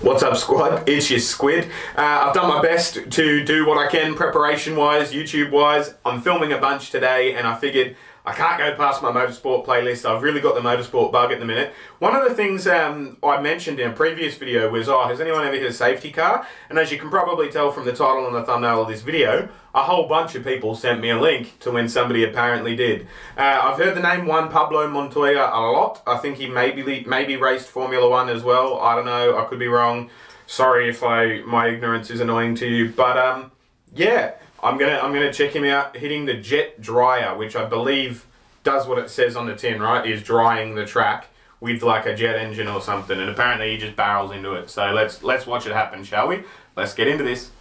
What's up, squad? It's your Squid. I've done my best to do what I can preparation-wise, YouTube-wise. I'm filming a bunch today and I figured I can't go past my motorsport playlist. I've really got the motorsport bug at the minute. One of the things I mentioned in a previous video was, has anyone ever hit a safety car? And as you can probably tell from the title and the thumbnail of this video, a whole bunch of people sent me a link to when somebody apparently did. I've heard the name Juan Pablo Montoya a lot. I think he maybe raced Formula 1 as well. I don't know, I could be wrong. Sorry if my ignorance is annoying to you. But yeah, I'm gonna check him out hitting the jet dryer, which I believe does what it says on the tin, right? Is drying the track with like a jet engine or something, and apparently he just barrels into it. So let's watch it happen, shall we? Let's get into this.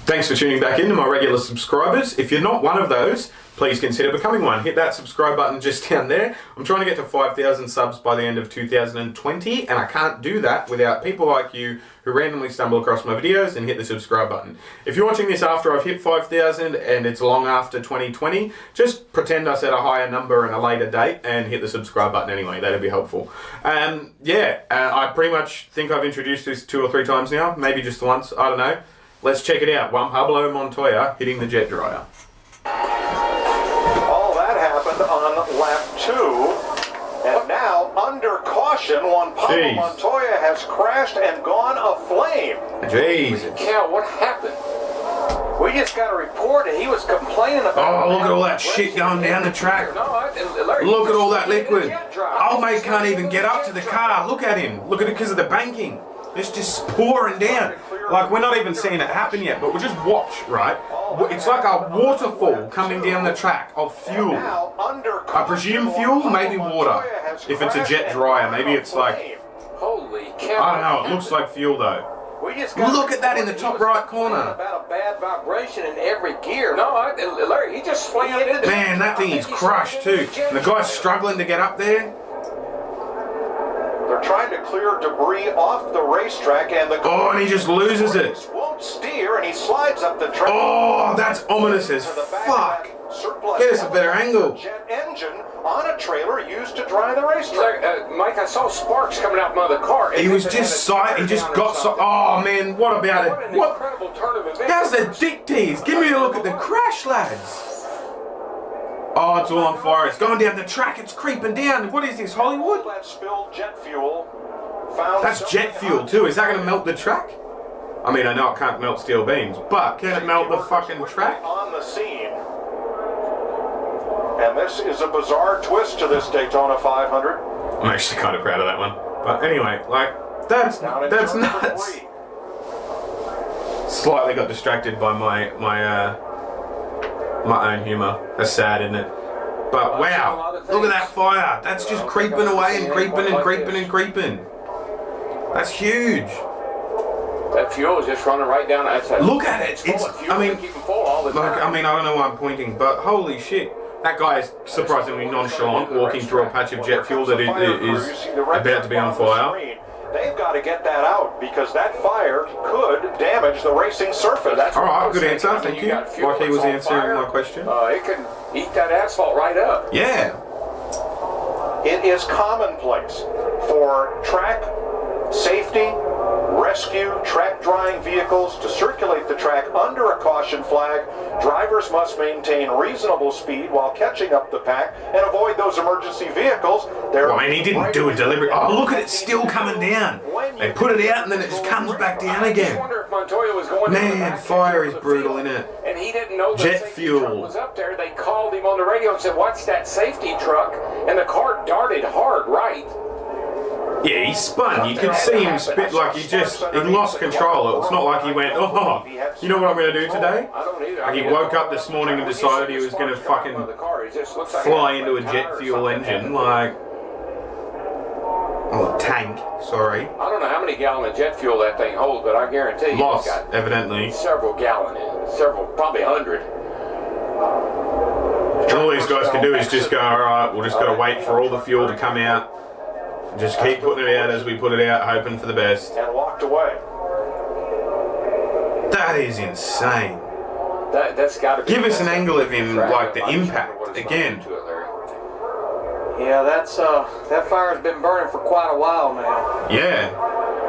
Thanks for tuning back in to my regular subscribers. If you're not one of those, please consider becoming one. Hit that subscribe button just down there. I'm trying to get to 5,000 subs by the end of 2020, and I can't do that without people like you who randomly stumble across my videos and hit the subscribe button. If you're watching this after I've hit 5,000 and it's long after 2020, just pretend I said a higher number and a later date and hit the subscribe button anyway. That'd be helpful. I pretty much think I've introduced this 2 or 3 times now, maybe just once, I don't know. Let's check it out. Juan Pablo Montoya hitting the jet dryer. All that happened on lap 2. And now, under caution, Juan Pablo Montoya has crashed and gone aflame. Jeez. Cal, what happened? We just got a report and he was complaining about... Oh, look at all that shit going down the track. Look at all that liquid. Old mate can't even get up to the car. Look at him. Look at it because of the banking. It's just pouring down. Like, we're not even seeing it happen yet, but we'll just watch, right? It's like a waterfall coming down the track of fuel. I presume fuel, maybe water. If it's a jet dryer, maybe it's like... I don't know, it looks like fuel though. Look at that in the top right corner. About a bad vibration in every gear. No, Larry, he just slammed into... Man, that thing is crushed too. And the guy's struggling to get up there. They're trying to clear debris off the racetrack, and the and he just loses it. Won't steer, and he slides up the track. Oh, that's ominous as fuck. Get us a better angle. Jet engine on a trailer used to dry the racetrack. Mike, I saw sparks coming out from the car. He was just oh man, what about it? What? Incredible turn of events. How's the dick tease? Give me a look at the crash, lads. Oh, it's all on fire. It's going down the track. It's creeping down. What is this, Hollywood? That spilled jet fuel. That's jet fuel too. Is that going to melt the track? I mean, I know it can't melt steel beams, but can it melt the fucking track? On the scene. And this is a bizarre twist to this Daytona 500. I'm actually kind of proud of that one. But anyway, like, that's nuts. Slightly got distracted by my own humour. That's sad, isn't it? But wow, look at that fire. That's just creeping away and creeping and creeping and creeping. That's huge. That fuel is just running right down outside. Look at it. It's, I mean, I don't know why I'm pointing, but holy shit. That guy is surprisingly nonchalant walking through a patch of jet fuel that is about to be on fire. They've got to get that out because that fire could damage the racing surface. Alright, good answer, thank you. Like he was answering my question. It can eat that asphalt right up. Yeah. It is commonplace for track safety, rescue, track drying vehicles to circulate the track under a caution flag. Drivers must maintain reasonable speed while catching up the pack and avoid those emergency vehicles. I mean, he didn't do it deliberately. Oh, look at it still coming down. They put it out and then it just comes back down again. Man, fire is brutal, isn't it? And he didn't know jet fuel was up there. They called him on the radio and said, "Watch that safety truck," and the car darted hard right. Yeah, he spun. You could see him spit like he lost control. It's not like he went, oh, you know what I'm going to do today? Like he woke up this morning and decided he was going to fucking fly into a jet fuel engine, like, oh, tank, sorry. I don't know how many gallons of jet fuel that thing holds, but I guarantee you lost, it's got evidently. Several gallons in it, probably 100. And all these guys can do is just go, alright, we'll just got to wait for all the fuel to come out. Just keep putting it out as we put it out, hoping for the best. And walked away. That is insane. That's got to be. Give us an angle of him, like the impact again. Yeah, that fire's been burning for quite a while now. Yeah,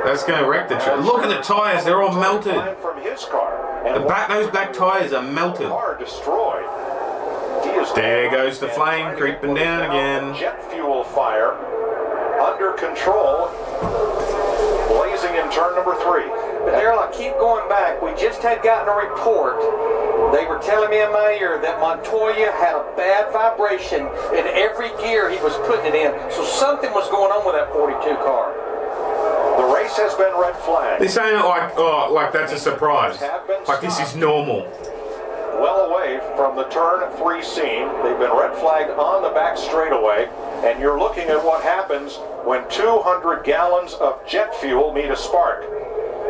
that's going to wreck the truck. Look at the tires; they're all melted. From his car. And Those back tires are melted. Car destroyed. There goes the flame creeping down again. Jet fuel fire under control, blazing in turn number 3. But Daryl, I keep going back. We just had gotten a report. They were telling me in my ear that Montoya had a bad vibration in every gear he was putting it in. So something was going on with that 42 car. The race has been red flagged. This ain't like that's a surprise. Like this is normal. Well away from the turn 3 scene. They've been red flagged on the back straightaway, and you're looking at what happens when 200 gallons of jet fuel meet a spark,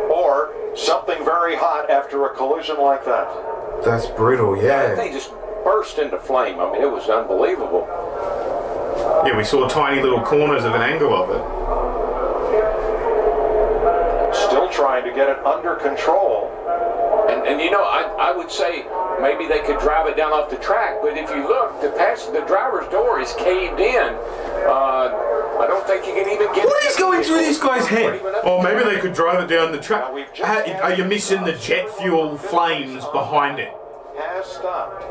or something very hot after a collision like that. That's brutal, yeah. That thing just burst into flame. I mean, it was unbelievable. Yeah, we saw tiny little corners of an angle of it. Still trying to get it under control. And you know, I would say maybe they could drive it down off the track, but if you look, the driver's door is caved in. I don't think you can even get. What is going through this guy's head? Or maybe they could drive it down the track. Are you missing the jet fuel flames behind it? Has stopped.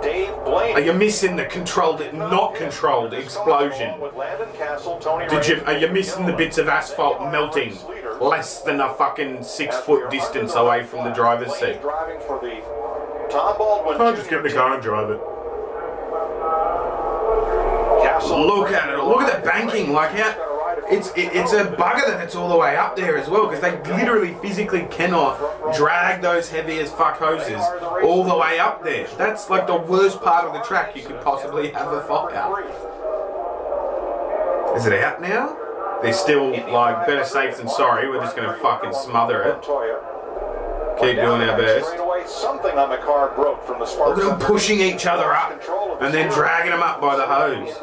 Dave Blaine. Are you missing the not controlled explosion? Are you missing the bits of asphalt melting less than a fucking 6-foot distance away from the driver's seat? Driving for the Tom Baldwin. I'll just get in the car and drive it. Look at it. Look at the banking. Like how it's a bugger that it's all the way up there as well, because they literally physically cannot drag those heavy as fuck hoses all the way up there. That's like the worst part of the track you could possibly have a fire. Is it out now? They're still like better safe than sorry. We're just gonna fucking smother it. Keep doing our best. Something on the car broke from the spark. Look at them pushing each other up and then dragging them up by the hose.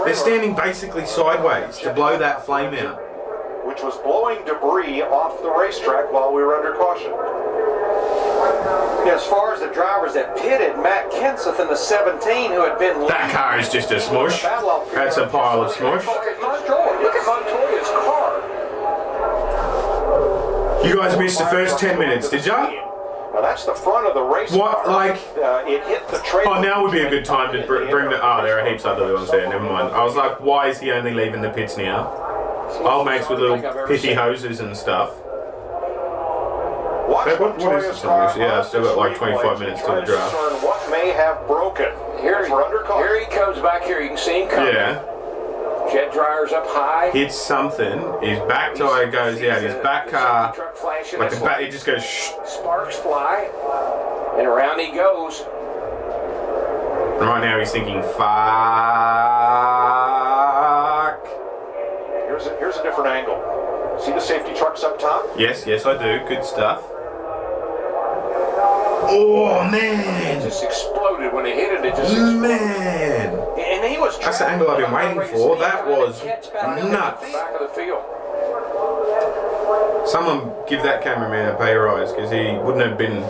They're standing basically sideways to blow that flame out. Which was blowing debris off the racetrack while we were under caution. As far as the drivers that pitted, Matt Kenseth in the 17 who had been... That car is just a smush. That's a pile of smush. Look at Montoya's car. You guys missed the first 10 minutes, did ya? Now that's the front of the race What, car. like... it hit the trailer. Oh, now would be a good time to bring the... Oh, there are heaps of other ones there, never mind. I was like, why is he only leaving the pits now? Old mates with little pithy hoses and stuff. What is this one? Yeah, I've still got like 25 minutes to the draft. What may have broken? Here he comes back here. You can see him coming. Yeah. Jet dryer's up high. Hits something. His back tire goes out. His back car, like the back, it just goes shh. Sparks fly, and around he goes. And right now he's thinking, fuck. Here's a different angle. See the safety trucks up top? Yes, I do. Good stuff. Oh man! It just exploded when it hit it. It just exploded. Man! And he was... That's the angle I've been waiting for. That was nuts. Back of the field. Someone give that cameraman a pay rise, because he wouldn't have been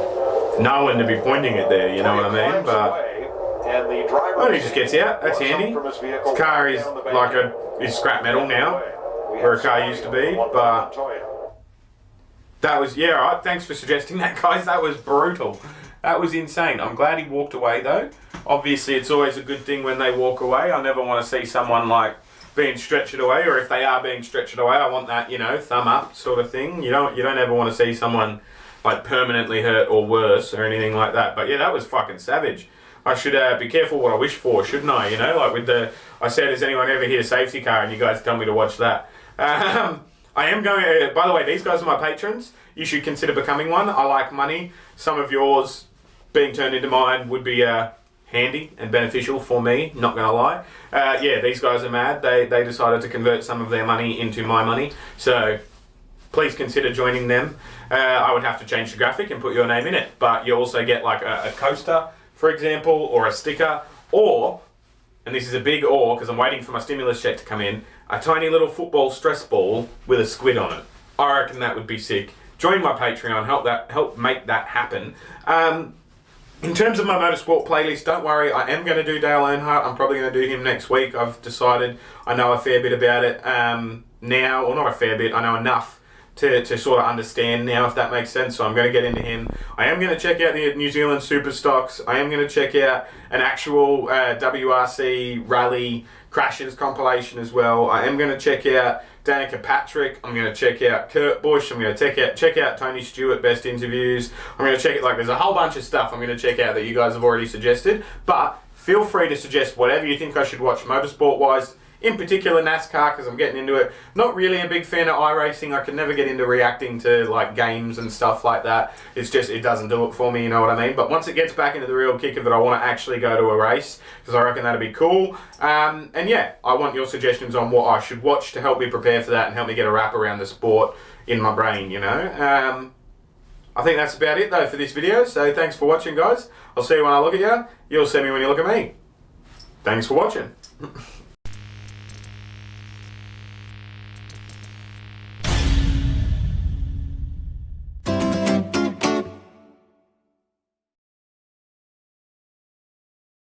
known to be pointing it there. You know what I mean? But he just gets out. That's handy. His car is like is scrap metal now, where a car used to be. But that was, yeah, right. Thanks for suggesting that, guys. That was brutal. That was insane. I'm glad he walked away, though. Obviously, it's always a good thing when they walk away. I never want to see someone, like, being stretchered away, or if they are being stretchered away, I want that, you know, thumb up sort of thing. You don't ever want to see someone, like, permanently hurt or worse or anything like that. But, yeah, that was fucking savage. I should be careful what I wish for, shouldn't I? You know, like with I said, has anyone ever hit a safety car? And you guys tell me to watch that. I am going to, by the way, these guys are my patrons. You should consider becoming one. I like money. Some of yours being turned into mine would be handy and beneficial for me, not going to lie. Yeah, these guys are mad. They decided to convert some of their money into my money. So please consider joining them. I would have to change the graphic and put your name in it. But you also get like a coaster, for example, or a sticker, or, and this is a big or, because I'm waiting for my stimulus check to come in, a tiny little football stress ball with a squid on it. I reckon that would be sick. join my Patreon, help make that happen. In terms of my motorsport playlist, don't worry, I am going to do Dale Earnhardt. I'm probably going to do him next week. I've decided I know a fair bit about it now, or not a fair bit, I know enough to sort of understand now, if that makes sense. So I'm going to get into him. I am going to check out the New Zealand Super Stocks. I am going to check out an actual WRC rally crashes compilation as well. I am going to check out Danica Patrick. I'm going to check out Kurt Busch. I'm going to check out Tony Stewart best interviews. I'm going to check it, like, there's a whole bunch of stuff I'm going to check out that you guys have already suggested. But feel free to suggest whatever you think I should watch motorsport wise. In particular NASCAR, because I'm getting into it. Not really a big fan of iRacing. I could never get into reacting to like games and stuff like that. It's just, it doesn't do it for me, you know what I mean? But once it gets back into the real kick of it, I want to actually go to a race, because I reckon that'd be cool. And yeah, I want your suggestions on what I should watch to help me prepare for that and help me get a wrap around the sport in my brain, you know? I think that's about it though for this video. So thanks for watching, guys. I'll see you when I look at you. You'll see me when you look at me. Thanks for watching.